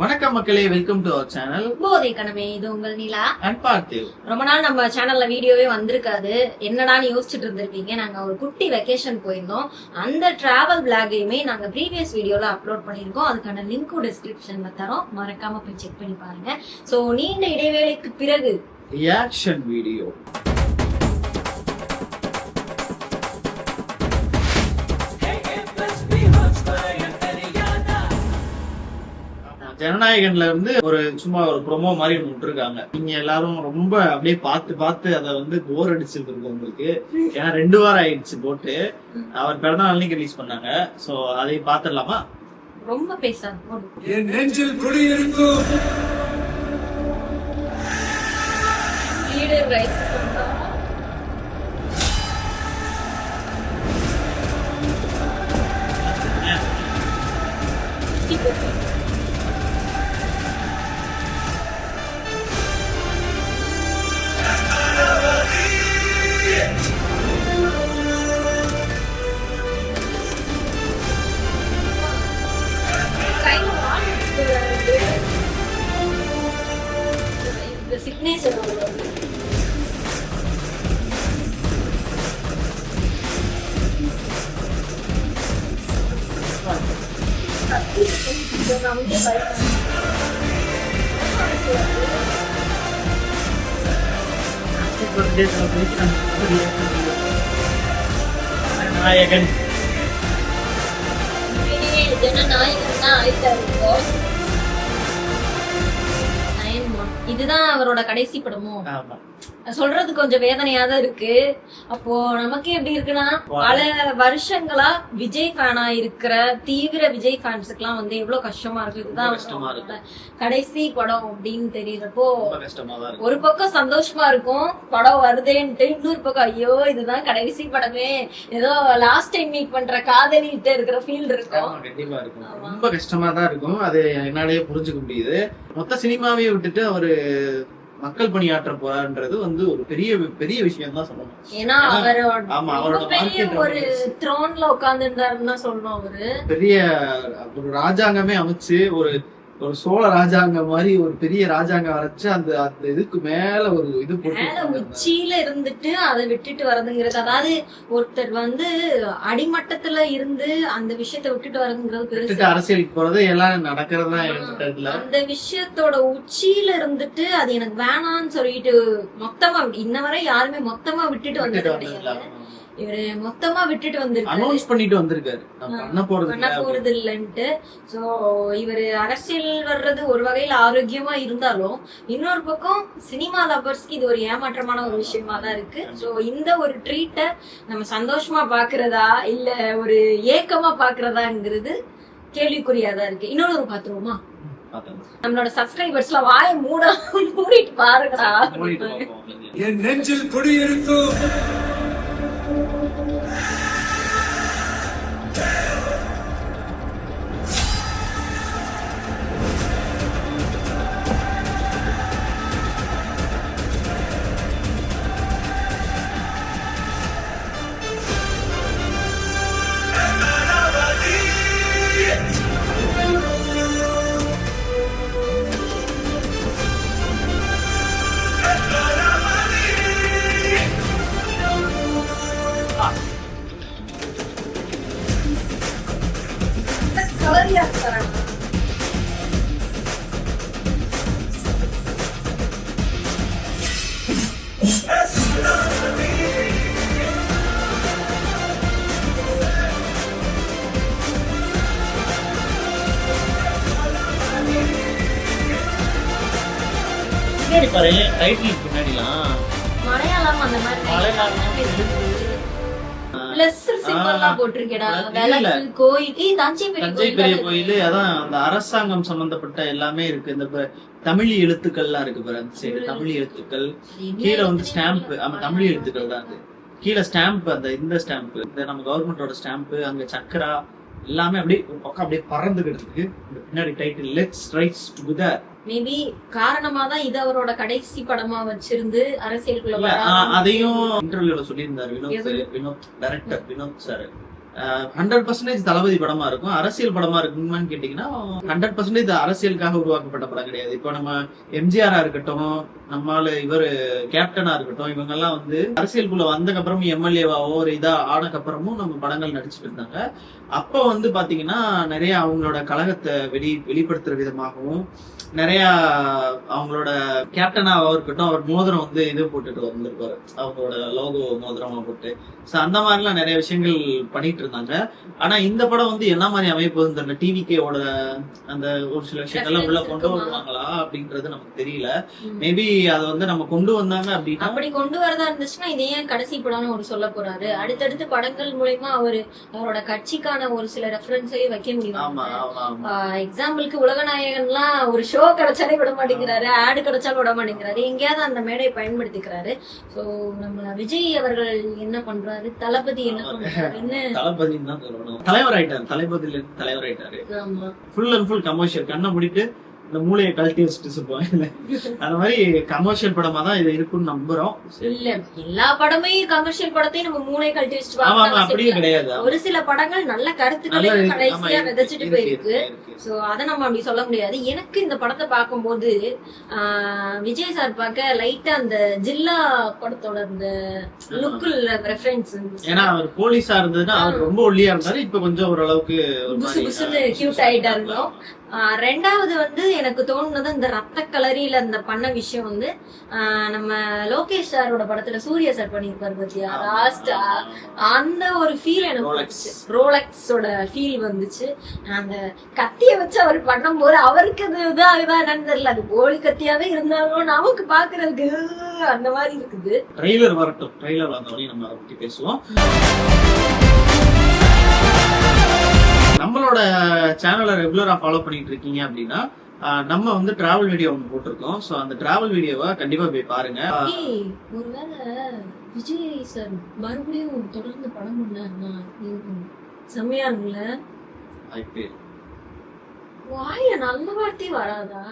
வணக்கம் மக்களே, welcome to our channel போதை கனவே. இது உங்கள் நிலா அண்ட் பார்த்திவ். ரொம்ப நாள் நம்ம சேனல்ல வீடியோவே வந்திருக்காது, என்னடான்னு யோசிச்சுட்டு இருந்திருப்பீங்க. நாங்க ஒரு குட்டி வெக்கேஷன் போயிருந்தோம். அந்த டிராவல் பிளாகையுமே நாங்க ப்ரீவியஸ் வீடியோல அப்லோட் பண்ணிருக்கோம். அதுக்கான லிங்க் டிஸ்கிரிப்ஷன்ல தரோம், மறக்காம போய் செக் பண்ணி பாருங்க. சோ நீண்ட இடைவேளைக்கு பிறகு ரியாக்ஷன் வீடியோ. ஜனநாயகன்ல இருந்து ஒரு சும்மா ஒரு ப்ரோமோ மாதிரி விட்டுருக்காங்க. நீங்க எல்லாரும் ரொம்ப அப்படியே பார்த்து அதை போர் அடிச்சிட்டு இருக்கும் உங்களுக்கு. ஏன்னா 2 வாரம் ஆயிடுச்சு போட்டு. அவர் பிறந்த நாள் அன்னைக்கு ரிலீஸ் பண்ணாங்க. சோ அதை பாத்துடலாமா? ரொம்ப பேசாம என் நெஞ்சில் குடியிருக்கும் லீடர் ரைஸ் சிக்னேச்சர் ஜனநாயகன் ஜனநாயகன் தான் ஆயிட்டாரு. இதுதான் அவரோட கடைசி படமோ? சொல்றது கொஞ்சம் வேதனையா தான் இருக்கு. அப்போ நமக்கு எப்படி இருக்குன்னா, பல வருஷங்களா விஜய் ஃபேனா இருக்கிற தீவிர விஜய் ஃபேன்ஸுக்கு எல்லாம் எவ்வளவு கஷ்டமா இருக்கு. இதுதான் கடைசி படம் அப்படின்னு தெரியறப்போ ஒரு பக்கம் சந்தோஷமா இருக்கும், படம் வருதேன்ட்டு. இன்னொரு பக்கம் ஐயோ இதுதான் கடைசி படமே, ஏதோ லாஸ்ட் டைம் மீட் பண்ற காதலிட்டு இருக்கிற ஃபீல் இருக்கும். கண்டிப்பா இருக்கும், ரொம்ப கஷ்டமா தான் இருக்கும். அது என்னாலேயே புரிஞ்சுக்க முடியுது. மொத்த சினிமாவையே விட்டுட்டு அவரு மக்கள் பணியாற்ற போறாருன்றது ஒரு பெரிய விஷயம் தான் சொல்லணும். ஏன்னா அவரோட பெரிய ஒரு த்ரோன்ல உட்கார்ந்துட்டாருன்னு தான் சொல்லணும். அவரு பெரிய ஒரு ராஜாங்கமே அமைச்சு ஒரு சோழ ராஜாங்கம் மாதிரி ஒரு பெரிய ராஜாங்கம் வரைச்சு அந்த இதுக்கு மேல ஒரு இது உச்சியில இருந்துட்டு அதை விட்டுட்டு வரதுங்கிறது, அதாவது ஒருத்தர் அடிமட்டத்துல இருந்து அந்த விஷயத்த விட்டுட்டு வரதுங்கிறது, அரசியலுக்கு போறது எல்லாம் நடக்கிறதா. அந்த விஷயத்தோட உச்சியில இருந்துட்டு அது எனக்கு வேணான்னு சொல்லிட்டு மொத்தமா இன்ன வரை யாருமே மொத்தமா விட்டுட்டு வந்துட்டு கிடையாது. இவரு மொத்தமா விட்டுட்டு வந்திருக்காரு, பண்ண போறது இல்லன்ட்டு. சோ இவரு அரசியல் வர்றது ஒரு வகையில ஆரோக்கியமா இருந்தாலும், இன்னொரு பக்கம் சினிமா லவர்ஸ்க்கு இது ஒரு ஏமாற்றமான ஒரு விஷயமா தான் இருக்கு. சோ இந்த ஒரு ட்ரீட்டை நம்ம சந்தோஷமா பாக்குறதா இல்ல ஒரு ஏக்கமா பாக்குறதாங்கிறது கேள்விக்குறியாதான் இருக்கு. இன்னொரு பாத்துருவோமா? நம்மளோட சப்ஸ்கிரைபர்ஸ்ல வாயை மூடிட்டு பாருங்கடா. என் நெஞ்சில் குடியிருக்கும் மலையாளம் அந்த மாதிரி தஞ்சை பெரிய கோயில். அதான் அந்த அரசாங்கம் சம்பந்தப்பட்ட எல்லாமே இருக்கு. இந்த தமிழ் எழுத்துக்கள்லாம் இருக்கு பாரு, அந்த சைடு தமிழ் எழுத்துக்கள். கீழே ஸ்டாம்ப், ஆமா தமிழ் எழுத்துக்கள் தான். கீழே ஸ்டாம்ப், இந்த ஸ்டாம்ப், இந்த நம்ம கவர்மெண்டோட ஸ்டாம்ப். அங்க சக்கரா எல்லாமே அப்படியே ஒரு பக்கம் அப்படியே பறந்துகிட்டு இருக்கு. பின்னாடி title let's rice together. Maybe காரணமா தான் இது அவரோட கடைசி படமா வச்சிருந்து அரசியலுக்குள்ள அதையும் இன்டர்வியூல சொல்லியிருந்தாரு வினோத் டைரக்டர் வினோத் சார். 100% தளபதி படமா இருக்கும். அரசியல் படமா இருக்குமான்னு கேட்டீங்கன்னா 100% அரசியலுக்காக உருவாக்கப்பட்ட படம் கிடையாது. இப்போ நம்ம எம்ஜிஆரா இருக்கட்டும், நம்மால இவர் கேப்டனா இருக்கட்டும், இவங்க எல்லாம் வந்து அரசியலுக்குள்ள வந்தக்கு அப்புறமும் எம்எல்ஏவாவோ ஒரு இதா ஆனக்கு அப்புறமும் நம்ம படங்கள் நடிச்சுட்டு இருந்தாங்க. அப்ப வந்து பாத்தீங்கன்னா நிறைய அவங்களோட கழகத்தை வெளிப்படுத்துற விதமாகவும், நிறைய அவங்களோட கேப்டனாவா இருக்கட்டும், அவர் மோதிரம் வந்து இது போட்டுட்டு வந்திருப்பாரு, அவங்களோட லோகோ மோதிரமா போட்டு. சோ அந்த மாதிரிலாம் நிறைய விஷயங்கள் பண்ணிட்டு இருந்தாங்க. ஆனா இந்த படம் வந்து என்ன மாதிரி அமைப்பு தெரியல. டிவிகேவோட அந்த ஒரு சில விஷயங்கள்லாம் உள்ள கொண்டு வருவாங்களா அப்படின்றது நமக்கு தெரியல. மேபி அதை வந்து நம்ம கொண்டு வந்தாங்க அப்படின்னா, அப்படி கொண்டு வரதா இருந்துச்சுன்னா இதே ஏன் கடைசி படம்னு ஒரு சொல்ல போறாரு. அடுத்தடுத்து படங்கள் மூலமா அவரோட கட்சிக்கான ஒரு சில ரெஃபரன்ஸையும் வைக்க முடியும். ஆமா ஆமா ஆமா. எக்ஸாம்பிளுக்கு உலகநாயகன்லாம் ஒரு ஷோ கிடைச்சாலே விட மாட்டேங்கிறாரு, ஆடு கிடைச்சாலும் விட மாட்டேங்கிறாரு, எங்கேயாவது அந்த மேடையை பயன்படுத்திக்கிறாரு. சோ நம்ம விஜய் அவர்கள் என்ன பண்றாரு, தளபதி என்ன பண்றாருன்னு தளபதின்னு தான் சொல்லணும். தலைவர் ஆயிட்டாரு, தளபதியில இருந்து தலைவர் ஆயிட்டாரு. ஆமா. Full and full commercial. கண்ணை மூடிட்டு இந்த மூளையை கழட்டி வச்சுட்டு சொல்லுவாங்க. அந்த மாதிரி கமர்ஷியல் படமா தான் இது இருக்குன்னு நம்புறோம். இல்ல எல்லா படமே கமர்ஷியல் படத்தையும் நம்ம மூளை கழட்டி வச்சுட்டு ஆமா பார்க்கலாம். அப்படியே கிடையாது. ஒரு சில படங்கள் நல்ல கருத்துக்களையும் கடைசியா விதைச்சிட்டு போயிருக்கு. சோ அத நம்ம அப்படி சொல்ல முடியாது. எனக்கு இந்த படத்தை பார்க்கும்போது விஜய் சார் பார்க்க லைட்டா அந்த ஜில்லா படத்தோட அந்த லுக்குல ரெஃபரன்ஸ். ஏன்னா அவர் போலீஸா இருந்ததுன்னா அவர் ரொம்ப ஒல்லியா இருந்தாரு. இப்ப கொஞ்சம் ஓரளவுக்கு புசு புசுன்னு கியூட் ஆயிட்டா இருந்தோம். ரெண்டாவது வந்து எனக்கு தோணுனது இந்த ரத்த கலரியில அந்த பண்ண விஷயம் வந்து நம்ம லோகேஷ் சாரோட படத்துல சூர்யா சார் பண்ணிருப்பாரு பாத்தியா, லாஸ்டா அந்த ஒரு ஃபீல் எனக்கு வந்துச்சு. ரோலெக்ஸோட ஃபீல் வந்துச்சு. அந்த கத்திய வச்சு அவர் பண்ணும்போது அவருக்கு அது இதாகுதா என்னன்னு தெரியல, அது கோழி கத்தியாவே இருந்தாலும் நமக்கு பாக்குறதுக்கு அந்த மாதிரி இருக்குது. ட்ரெய்லர் வரட்டும், ட்ரெய்லர் வந்த வரையும் நம்ம அதை பத்தி பேசுவோம். நம்மளோட சேனலை ரெகுலரா ஃபாலோ பண்ணிட்டு இருக்கீங்க அப்படின்னா நம்ம வந்து டிராவல் வீடியோ ஒன்று போட்டிருக்கோம். ஸோ அந்த டிராவல் வீடியோவை கண்டிப்பா போய் பாருங்க. ஒருவேளை விஜய் சார் மறுபடியும் தொடர்ந்து படம் பண்ணாருன்னா செம்மையா இருக்குல்ல. வாயில நல்ல வார்த்தை வராதா?